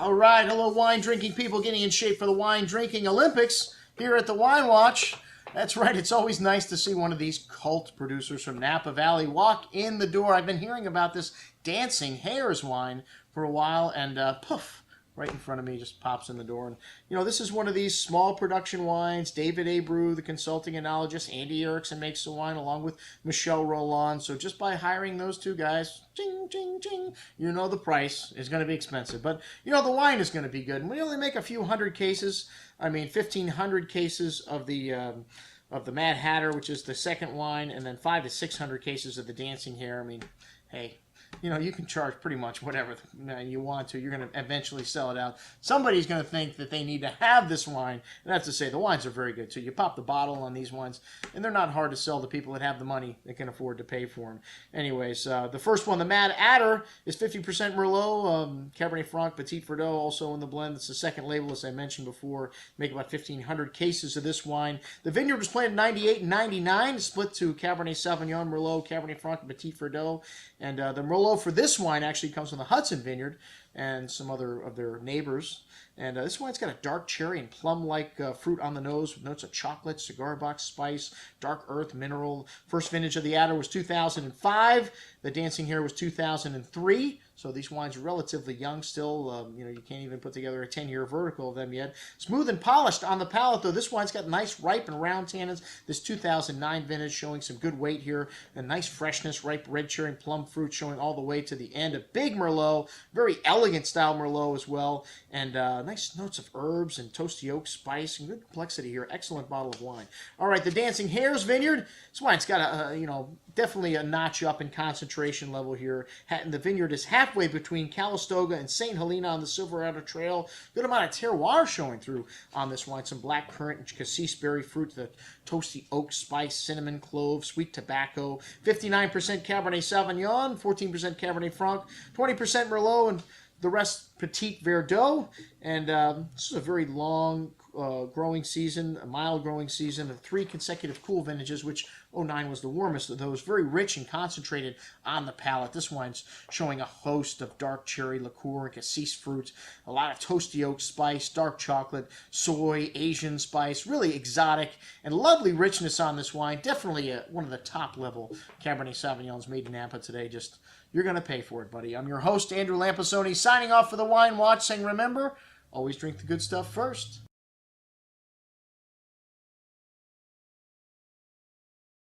All right, hello wine drinking people getting in shape for the wine drinking Olympics here at the Wine Watch. That's right, it's always nice to see one of these cult producers from Napa Valley walk in the door. I've been hearing about this dancing Hare's wine for a while, and poof, right in front of me just pops in the door. And this is one of these small production wines. David Abreu, the consulting enologist, Andy Erickson makes the wine along with Michelle Roland. So just by hiring those two guys, ching, ching, ching, the price is going to be expensive. But the wine is going to be good. And we only make a few hundred cases. 1,500 cases of the Mad Hatter, which is the second wine, and then 500 to 600 cases of the Dancing Hare. Hey, you can charge pretty much whatever you want to. You're going to eventually sell it out. Somebody's going to think that they need to have this wine. And that's to say, the wines are very good, too. You pop the bottle on these wines, and they're not hard to sell to people that have the money that can afford to pay for them. Anyways, the first one, the Mad Hatter, is 50% Merlot, Cabernet Franc, Petit Verdot, also in the blend. It's the second label, as I mentioned before. Make about 1,500 cases of this wine. The vineyard was planted in 98 and 99, split to Cabernet Sauvignon, Merlot, Cabernet Franc, and Petit Verdot. And the Merlot for this wine actually comes from the Hudson Vineyard and some other of their neighbors. And this wine's got a dark cherry and plum-like fruit on the nose with notes of chocolate, cigar box spice, dark earth, mineral. First vintage of the Adder was 2005. The Dancing Hare was 2003. So these wines are relatively young still. You can't even put together a 10-year vertical of them yet. Smooth and polished on the palate, though. This wine's got nice ripe and round tannins. This 2009 vintage showing some good weight here. A nice freshness, ripe red cherry and plum fruit showing all the way to the end. A big Merlot, very elegant style Merlot as well. And nice notes of herbs and toasty oak spice and good complexity here. Excellent bottle of wine. All right, the Dancing Hare's Vineyard. This wine's got definitely a notch up in concentration level here. The vineyard is halfway between Calistoga and St. Helena on the Silverado Trail. Good amount of terroir showing through on this wine. Some black currant and cassis berry fruit, the toasty oak spice, cinnamon, clove, sweet tobacco. 59% Cabernet Sauvignon, 14% Cabernet Franc, 20% Merlot, and the rest Petit Verdot. And this is a very long growing season, a mild growing season of 3 consecutive cool vintages, which 09 was the warmest of those. Very rich and concentrated on the palate. This wine's showing a host of dark cherry liqueur and cassis fruit, a lot of toasty oak spice, dark chocolate, soy, Asian spice, really exotic and lovely richness on this wine. Definitely one of the top level Cabernet Sauvignons made in Napa today. Just, you're going to pay for it, buddy. I'm your host, Andrew Lampasoni, signing off for the Wine Watch, saying remember, always drink the good stuff first.